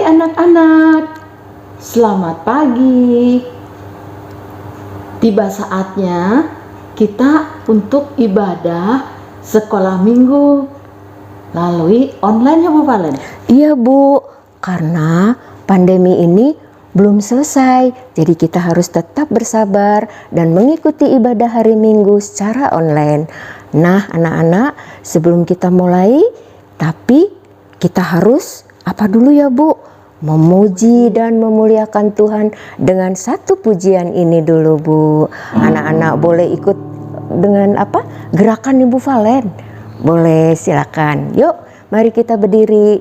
anak-anak, selamat pagi. Tiba saatnya kita untuk ibadah sekolah minggu melalui online ya Bu Valen? Iya Bu, karena pandemi ini belum selesai, jadi kita harus tetap bersabar dan mengikuti ibadah hari Minggu secara online. Nah anak-anak, sebelum kita mulai, tapi kita harus apa dulu ya Bu? Memuji dan memuliakan Tuhan dengan satu pujian ini dulu Bu. Anak-anak boleh ikut dengan apa? Gerakan Ibu Valen. Boleh, silakan. Yuk, mari kita berdiri.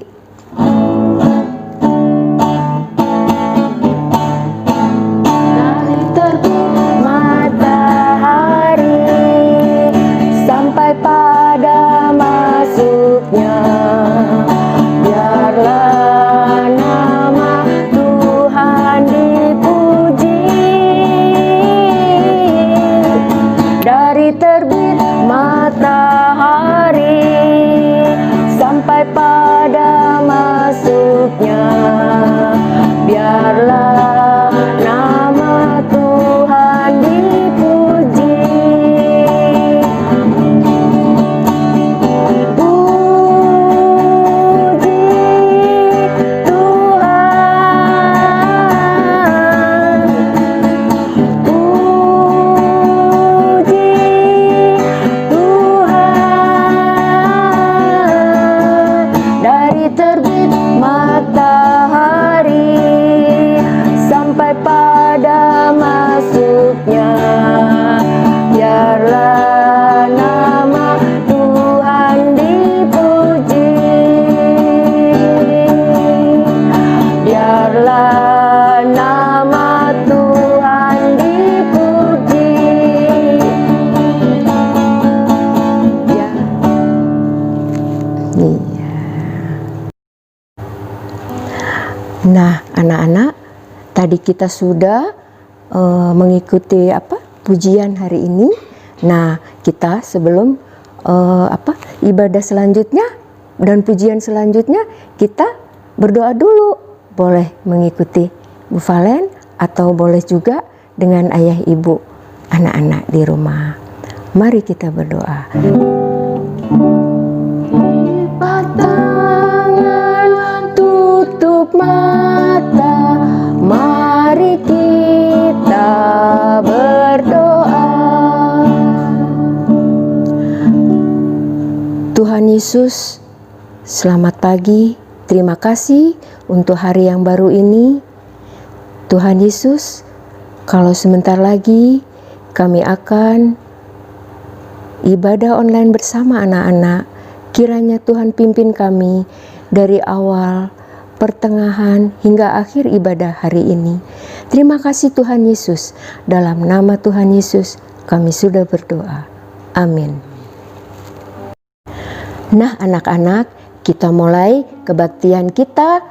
Dari terbit matahari sampai pada masuknya, biarlah nama Tuhan dipuji. Dari terbit matahari sampai pada masuknya, biarlah nama Tuhan dipuji. Puji Tuhan, puji Tuhan. Dari terbit matahari sampai pada masuknya, biarlah nama Tuhan dipuji. Biarlah nama Tuhan dipuji. Ya. Iya. Nah, anak-anak, tadi kita sudah mengikuti pujian hari ini. Nah, kita sebelum ibadah selanjutnya dan pujian selanjutnya, kita berdoa dulu. Boleh mengikuti Bu Valen atau boleh juga dengan ayah ibu anak-anak di rumah. Mari kita berdoa. Lipat tangan, tutup mata, mari kita berdoa. Tuhan Yesus, selamat pagi. Terima kasih untuk hari yang baru ini. Tuhan Yesus, kalau sebentar lagi kami akan ibadah online bersama anak-anak, kiranya Tuhan pimpin kami dari awal, pertengahan, hingga akhir ibadah hari ini. Terima kasih Tuhan Yesus. Dalam nama Tuhan Yesus kami sudah berdoa. Amin. Nah anak-anak, kita mulai kebaktian kita.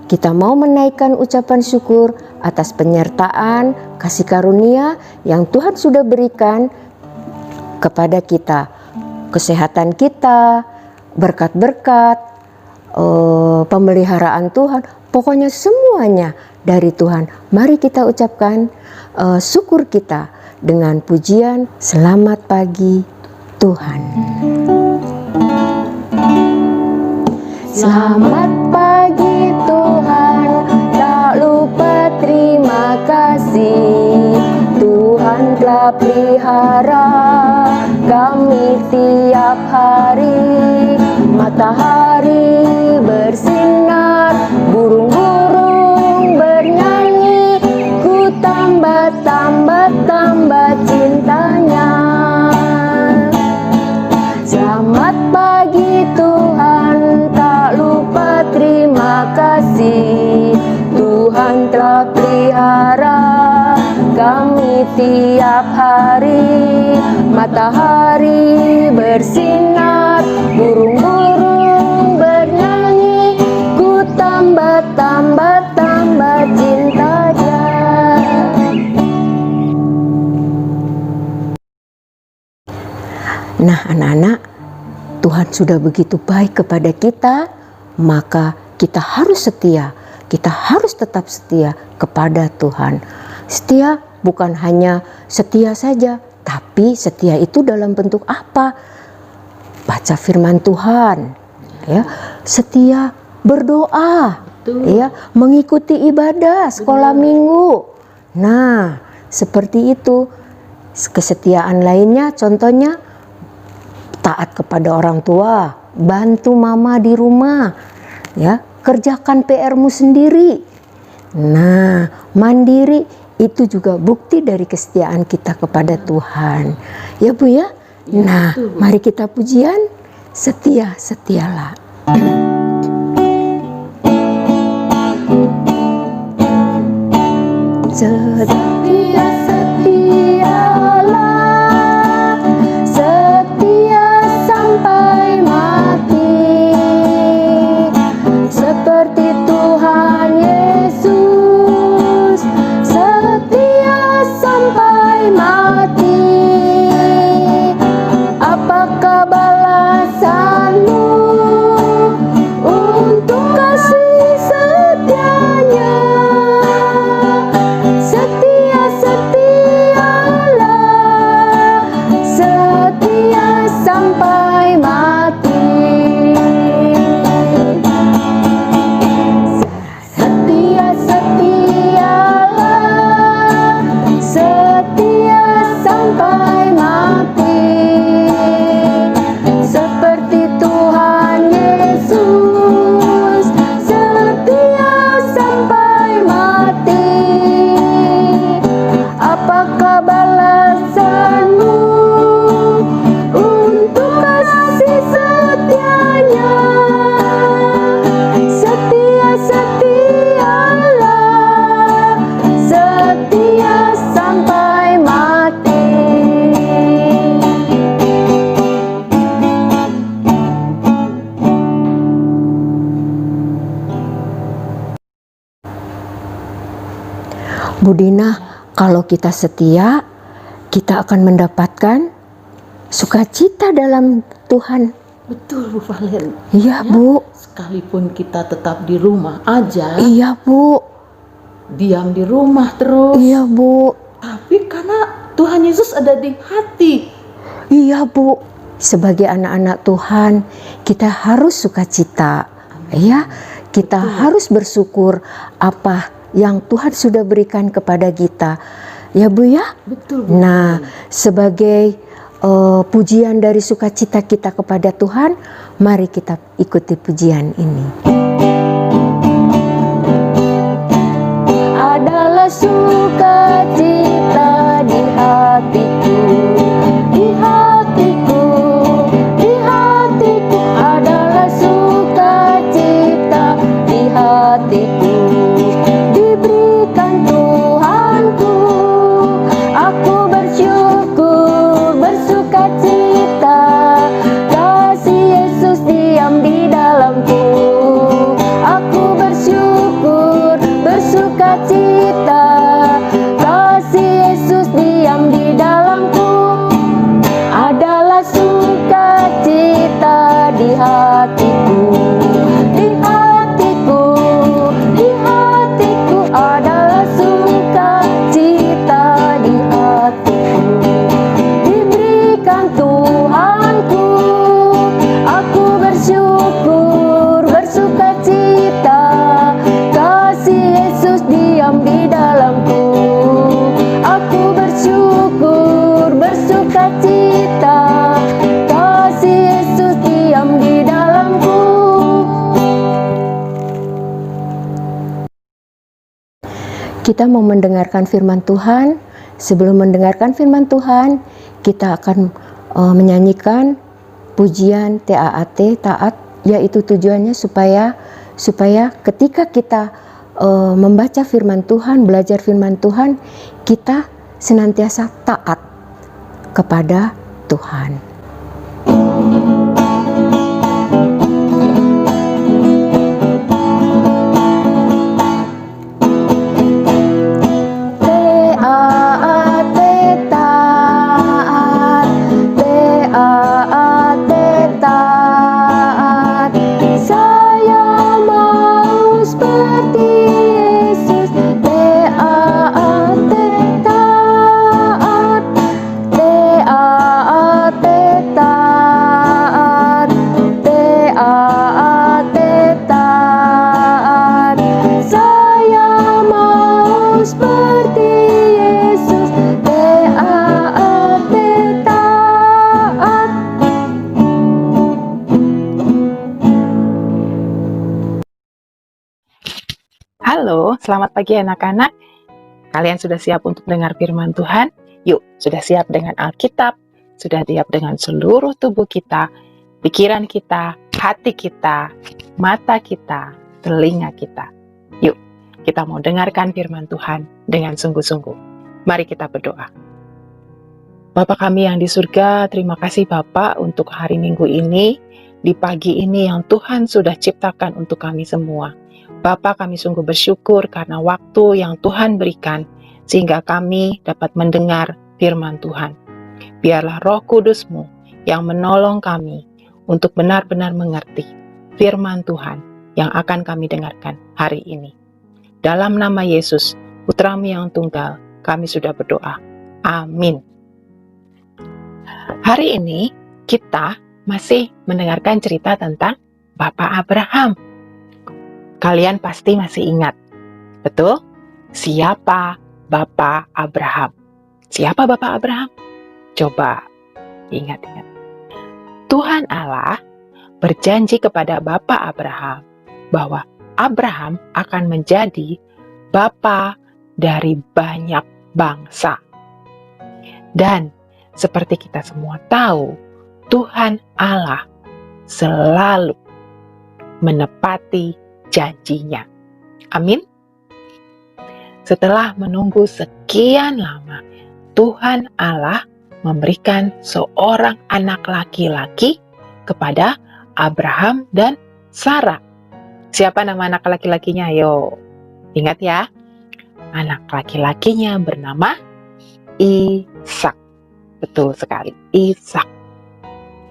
Kita mau menaikkan ucapan syukur atas penyertaan, kasih karunia yang Tuhan sudah berikan kepada kita. Kesehatan kita, berkat-berkat, pemeliharaan Tuhan, pokoknya semuanya dari Tuhan. Mari kita ucapkan syukur kita dengan pujian selamat pagi Tuhan. Selamat pagi Tuhan, tak lupa terima kasih. Tuhan telah pelihara kami tiap hari. Matahari bersinar, burung-burung bernyanyi. Ku tambah cintanya. Selamat pagi Tuhan, tak lupa terima kasih. Tuhan telah pelihara kami tiap hari. Matahari bersinar, burung-burung bernyanyi. Ku tambah cintanya. Nah anak-anak, Tuhan sudah begitu baik kepada kita, maka kita harus setia. kita harus tetap setia kepada Tuhan. Setia bukan hanya setia saja, tapi setia itu dalam bentuk apa? Baca firman Tuhan, ya, setia berdoa, ya, mengikuti ibadah sekolah minggu. Nah, seperti itu. Kesetiaan lainnya contohnya taat kepada orang tua, bantu mama di rumah, ya, kerjakan PR-mu sendiri. Nah, mandiri itu juga bukti dari kesetiaan kita kepada Tuhan. Ya Bu ya? Nah, mari kita pujian, setia, setialah. Setia, setialah, setia sampai mati, seperti Tuhan Yesus, setia sampai mati. Apakah balasanmu untuk kasih setianya? Setia, setialah, setia sampai mati. Setia, setialah, setia sampai mati, seperti Tuhan Yesus, setia sampai mati. Apakah balasanmu untuk kasih setianya? Setia, setialah, setia sampai mati. Bu Dina, kalau kita setia, kita akan mendapatkan sukacita dalam Tuhan. Betul Bu Valen. Iya, Bu. Sekalipun kita tetap di rumah aja, Iya, Bu. diam di rumah terus, Iya, Bu. tapi karena Tuhan Yesus ada di hati. Iya, Bu. Sebagai anak-anak Tuhan, kita harus sukacita. Ya, kita harus bersyukur apa yang Tuhan sudah berikan kepada kita. Ya, Bu ya? Betul Bu. Nah, sebagai pujian dari sukacita kita kepada Tuhan, mari kita ikuti pujian ini. Adalah sukacita di hatiku, di hatiku, di hatiku, adalah sukacita di hatiku. Diberikan Tuhanku, aku bersyukur, bersukacita, kasih Yesus diam di dalamku. Aku bersyukur, bersukacita, kasih Yesus diam di dalamku. Adalah sukacita di hatiku, di hatiku, di hatiku, adalah sukacita di hatiku. Diberikan Tuhanku, aku bersyukur, bersukacita, kasih Yesus diam di dalamku. Aku bersyukur, bersukacita, kasih Yesus diam di dalamku. Kita mau mendengarkan firman Tuhan. Sebelum mendengarkan firman Tuhan, kita akan menyanyikan pujian TAAT, taat, yaitu tujuannya supaya ketika kita membaca firman Tuhan, belajar firman Tuhan, kita senantiasa taat kepada Tuhan. Taat, saya mau seperti Halo, selamat pagi anak-anak. Kalian sudah siap untuk dengar firman Tuhan? Yuk, sudah siap dengan Alkitab? Sudah siap dengan seluruh tubuh kita, pikiran kita, hati kita, mata kita, telinga kita? Yuk, kita mau dengarkan firman Tuhan dengan sungguh-sungguh. Mari kita berdoa. Bapa kami yang di surga, terima kasih Bapa untuk hari Minggu ini, di pagi ini yang Tuhan sudah ciptakan untuk kami semua. Bapa, kami sungguh bersyukur karena waktu yang Tuhan berikan, sehingga kami dapat mendengar firman Tuhan. Biarlah Roh Kudus-Mu yang menolong kami untuk benar-benar mengerti firman Tuhan yang akan kami dengarkan hari ini. Dalam nama Yesus, Putra-Mu yang tunggal, kami sudah berdoa. Amin. Hari ini kita masih mendengarkan cerita tentang Bapak Abraham. Kalian pasti masih ingat, betul? Siapa Bapak Abraham? Siapa Bapak Abraham? Coba ingat-ingat. Tuhan Allah berjanji kepada Bapak Abraham bahwa Abraham akan menjadi bapa dari banyak bangsa. Dan seperti kita semua tahu, Tuhan Allah selalu menepati janjinya. Amin. Setelah menunggu sekian lama, Tuhan Allah memberikan seorang anak laki-laki kepada Abraham dan Sarah. Siapa nama anak laki-lakinya? Ayo, ingat ya. Anak laki-lakinya bernama Ishak. Betul sekali, Ishak.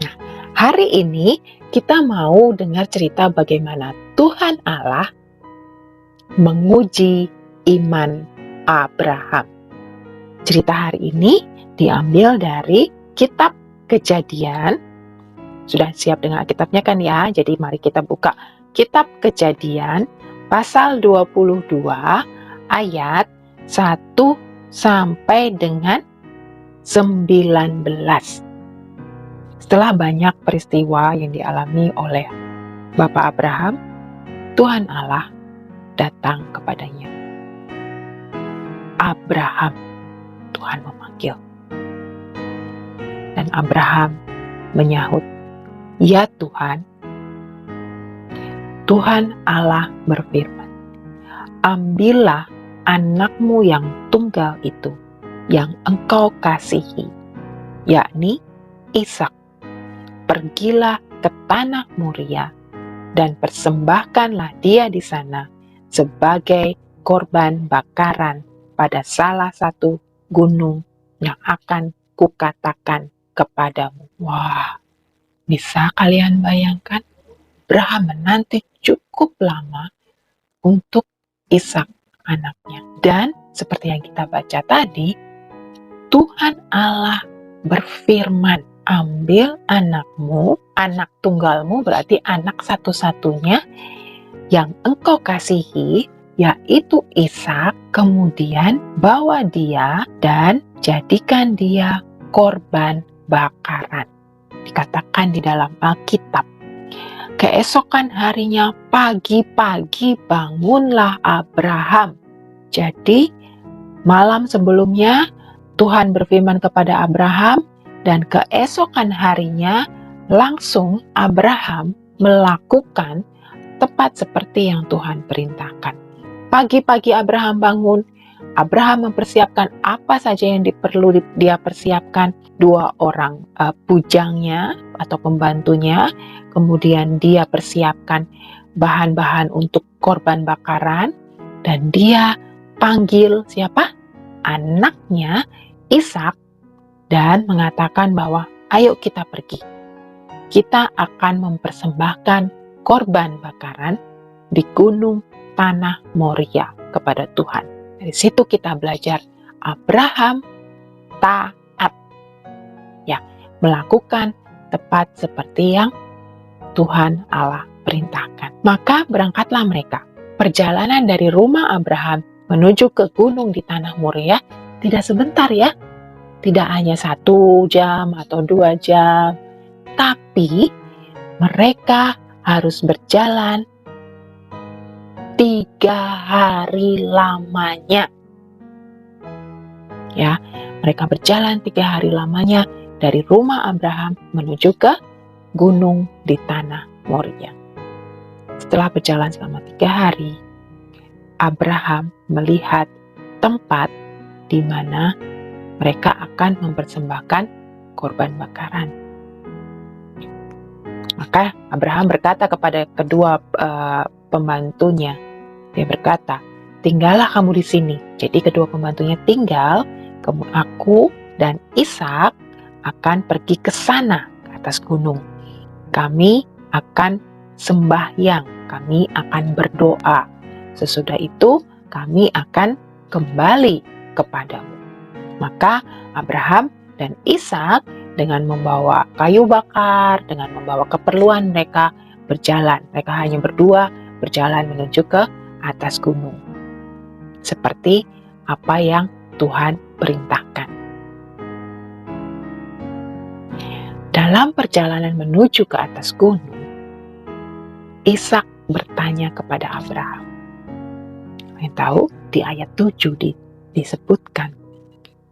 Nah, hari ini kita mau dengar cerita bagaimana Tuhan Allah menguji iman Abraham. Cerita hari ini diambil dari kitab Kejadian. Sudah siap dengan Alkitabnya kan ya? Jadi mari kita buka kitab Kejadian pasal 22 ayat 1 sampai dengan 19. Setelah banyak peristiwa yang dialami oleh Bapak Abraham, Tuhan Allah datang kepadanya. Abraham, Tuhan memanggil. Dan Abraham menyahut, "Ya Tuhan." Tuhan Allah berfirman, "Ambillah anakmu yang tunggal itu, yang engkau kasihi, yakni Ishak. Pergilah ke tanah Moria dan persembahkanlah dia di sana sebagai korban bakaran pada salah satu gunung yang akan kukatakan kepadamu." Wah, bisa kalian bayangkan? Abraham menanti cukup lama untuk Ishak anaknya. Dan seperti yang kita baca tadi, Tuhan Allah berfirman, "Ambil anakmu, anak tunggalmu," berarti anak satu-satunya yang engkau kasihi, yaitu Ishak, kemudian bawa dia dan jadikan dia korban bakaran. Dikatakan di dalam Alkitab, keesokan harinya pagi-pagi bangunlah Abraham. Jadi malam sebelumnya Tuhan berfirman kepada Abraham, dan keesokan harinya langsung Abraham melakukan tepat seperti yang Tuhan perintahkan. Pagi-pagi Abraham bangun, Abraham mempersiapkan apa saja yang perlu dia persiapkan. 2 orang bujangnya atau pembantunya, kemudian dia persiapkan bahan-bahan untuk korban bakaran, dan dia panggil siapa? Anaknya Ishak, dan mengatakan bahwa ayo kita pergi. Kita akan mempersembahkan korban bakaran di gunung tanah Moria kepada Tuhan. Dari situ kita belajar Abraham taat, ya, melakukan tepat seperti yang Tuhan Allah perintahkan. Maka berangkatlah mereka. Perjalanan dari rumah Abraham menuju ke gunung di tanah Moria tidak sebentar ya. Tidak hanya 1 jam atau 2 jam. Tapi mereka harus berjalan 3 3 hari lamanya. Ya, mereka berjalan 3 hari lamanya dari rumah Abraham menuju ke gunung di tanah Moria. Setelah berjalan selama 3 hari, Abraham melihat tempat di mana mereka akan mempersembahkan korban bakaran. Maka Abraham berkata kepada kedua pembantunya, dia berkata, tinggallah kamu di sini. Jadi kedua pembantunya tinggal, aku dan Ishak akan pergi ke sana, ke atas gunung. Kami akan sembahyang, kami akan berdoa. Sesudah itu kami akan kembali kepadamu. Maka Abraham dan Ishak dengan membawa kayu bakar, dengan membawa keperluan mereka berjalan. Mereka hanya berdua berjalan menuju ke atas gunung. Seperti apa yang Tuhan perintahkan. Dalam perjalanan menuju ke atas gunung, Ishak bertanya kepada Abraham. Yang tahu di ayat 7 disebutkan,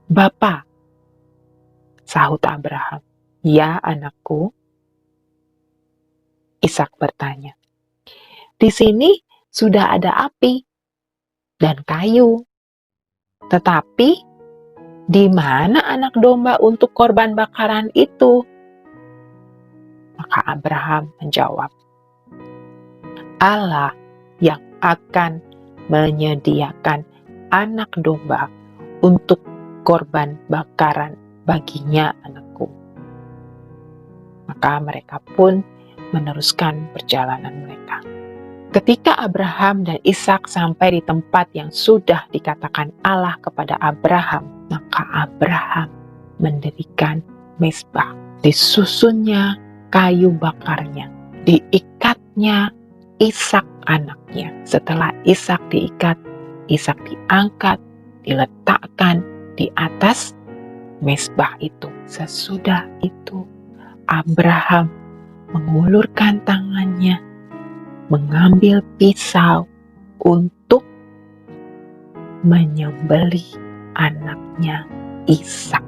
Bapa, sahut Abraham, ya anakku. Ishak bertanya, di sini sudah ada api dan kayu, tetapi di mana anak domba untuk korban bakaran itu? Maka Abraham menjawab, Allah yang akan menyediakan anak domba untuk korban bakaran baginya, anakku. Maka mereka pun meneruskan perjalanan mereka. Ketika Abraham dan Ishak sampai di tempat yang sudah dikatakan Allah kepada Abraham, maka Abraham mendirikan mezbah. Disusunnya kayu bakarnya, diikatnya Ishak anaknya. Setelah Ishak diikat, Ishak diangkat, diletakkan di atas mezbah itu. Sesudah itu Abraham mengulurkan tangannya, mengambil pisau untuk menyembelih anaknya Ishak.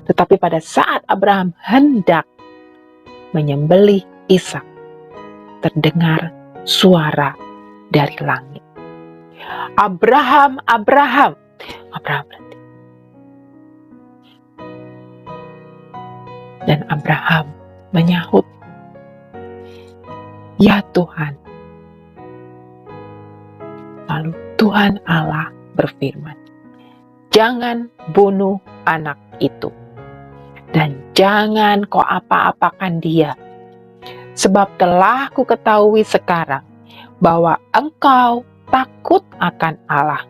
Tetapi pada saat Abraham hendak menyembelih Ishak, terdengar suara dari langit. Abraham, Abraham. Abraham berhenti. Dan Abraham menyahut, ya Tuhan. Lalu Tuhan Allah berfirman, jangan bunuh anak itu, dan jangan kau apa-apakan dia, sebab telah ku ketahui sekarang bahwa engkau takut akan Allah.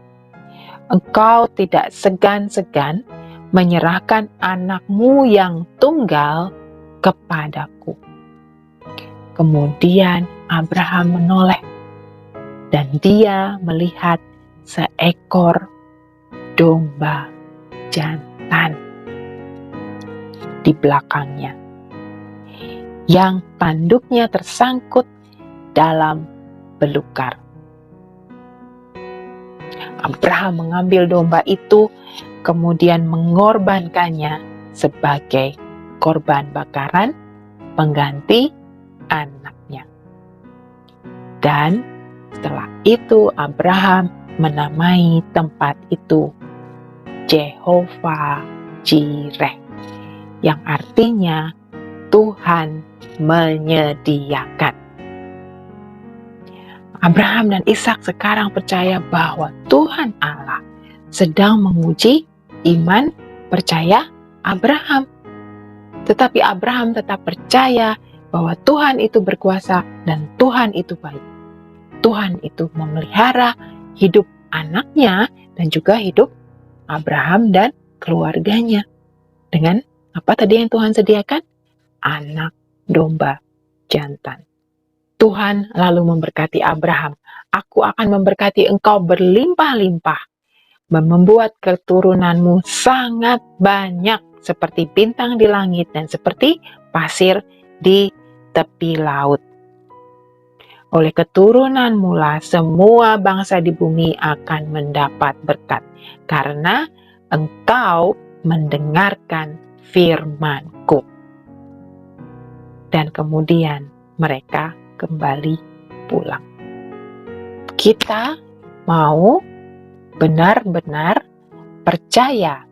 Engkau tidak segan-segan menyerahkan anakmu yang tunggal kepadaku. Kemudian Abraham menoleh dan dia melihat seekor domba jantan di belakangnya yang tanduknya tersangkut dalam belukar. Abraham mengambil domba itu, kemudian mengorbankannya sebagai korban bakaran pengganti anaknya. Dan setelah itu Abraham menamai tempat itu Jehovah Jireh, yang artinya Tuhan menyediakan. Abraham dan Ishak sekarang percaya bahwa Tuhan Allah sedang menguji iman percaya Abraham. Tetapi Abraham tetap percaya bahwa Tuhan itu berkuasa dan Tuhan itu baik. Tuhan itu memelihara hidup anaknya dan juga hidup Abraham dan keluarganya. Dengan apa tadi yang Tuhan sediakan? Anak domba jantan. Tuhan lalu memberkati Abraham. Aku akan memberkati engkau berlimpah-limpah, membuat keturunanmu sangat banyak seperti bintang di langit dan seperti pasir di tepi laut. oleh keturunanmu lah semua bangsa di bumi akan mendapat berkat, karena engkau mendengarkan firman-Ku. Dan kemudian mereka kembali pulang. Kita mau benar-benar percaya,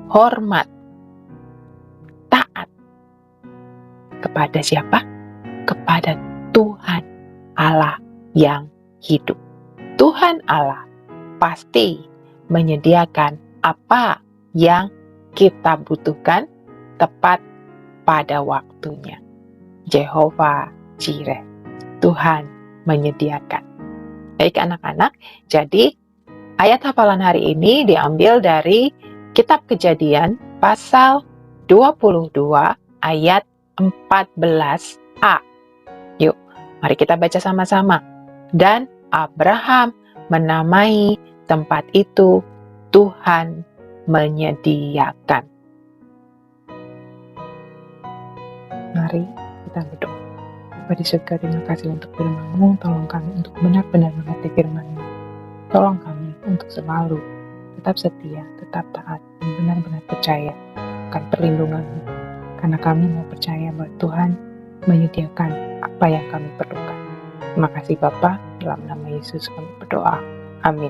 hormat, taat kepada siapa? Kepada Tuhan Allah yang hidup. Tuhan Allah pasti menyediakan apa yang kita butuhkan tepat pada waktunya. Jehovah Jireh, Tuhan menyediakan. Baik anak-anak, jadi ayat hafalan hari ini diambil dari Kitab Kejadian pasal 22 ayat 14a. Yuk, mari kita baca sama-sama. Dan Abraham menamai tempat itu Tuhan menyediakan. Mari kita berdoa. Bapa di surga, terima kasih untuk firman-Mu. Tolong kami untuk benar-benar mengerti firman-Mu. Tolong kami untuk selalu tetap setia, tetap taat, dan benar-benar percaya akan perlindungan-Mu. Karena kami mau percaya bahwa Tuhan menyediakan apa yang kami perlukan. Terima kasih Bapa, dalam nama Yesus kami berdoa. Amin.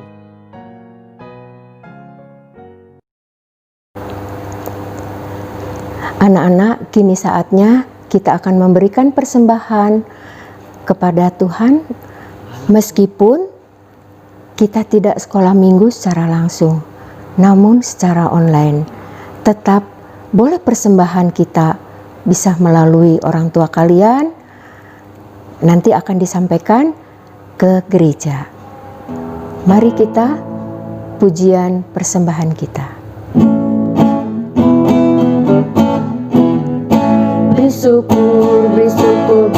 Anak-anak, kini saatnya kita akan memberikan persembahan kepada Tuhan meskipun kita tidak sekolah minggu secara langsung, namun secara online. Tetap boleh persembahan kita bisa melalui orang tua kalian, nanti akan disampaikan ke gereja. Mari kita pujian persembahan kita. Bersyukur, bersyukur,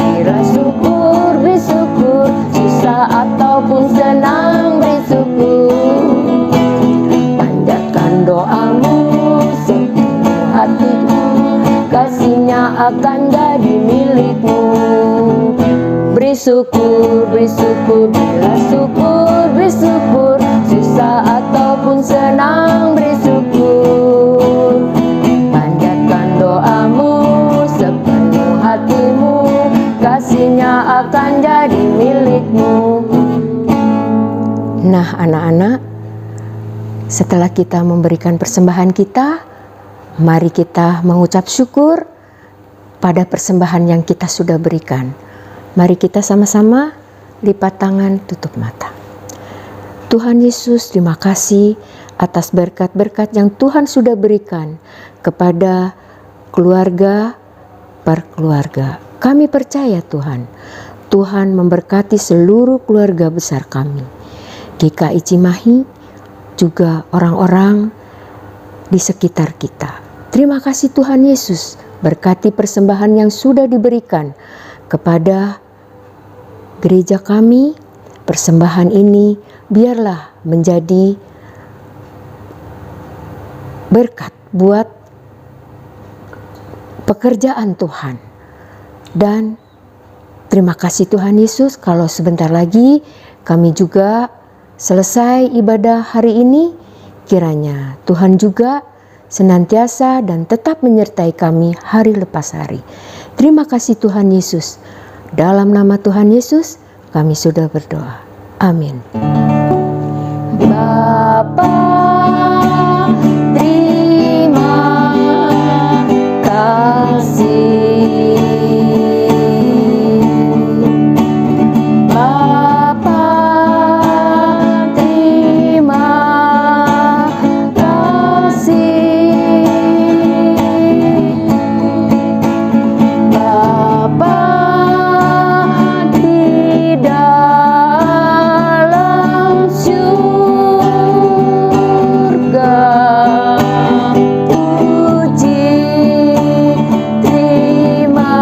bersyukur, susah ataupun senang bersyukur. Panjatkan doamu sepenuh hatiku, kasihnya akan jadi milikmu. Bersyukur, bersyukur, bersyukur, susah ataupun senang bersyukur. Panjatkan doamu sepenuh hatimu, kasihnya akan jadi milikmu. Nah anak-anak, setelah kita memberikan persembahan kita, mari kita mengucap syukur pada persembahan yang kita sudah berikan. Mari kita sama-sama lipat tangan, tutup mata. Tuhan Yesus, terima kasih atas berkat-berkat yang Tuhan sudah berikan kepada keluarga per keluarga. Kami percaya Tuhan, Tuhan memberkati seluruh keluarga besar kami. GKI Cimahi, juga orang-orang di sekitar kita. Terima kasih Tuhan Yesus, berkati persembahan yang sudah diberikan kepada gereja kami. Persembahan ini biarlah menjadi berkat buat pekerjaan Tuhan. Dan terima kasih Tuhan Yesus, kalau sebentar lagi kami juga selesai ibadah hari ini, kiranya Tuhan juga senantiasa dan tetap menyertai kami hari lepas hari. Terima kasih Tuhan Yesus. Dalam nama Tuhan Yesus kami sudah berdoa. Amin. Bapa, terima kasih. Bapa, terima kasih. Bapa di dalam surga, puji terima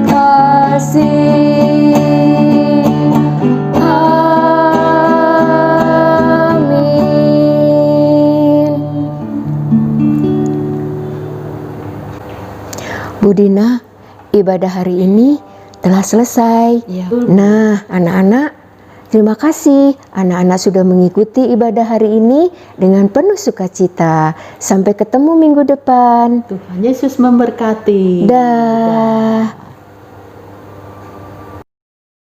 kasih. Amin. Bu Dina, ibadah hari ini telah selesai. Ya. Nah, anak-anak, terima kasih. Anak-anak sudah mengikuti ibadah hari ini dengan penuh sukacita. Sampai ketemu minggu depan. Tuhan Yesus memberkati. Dah.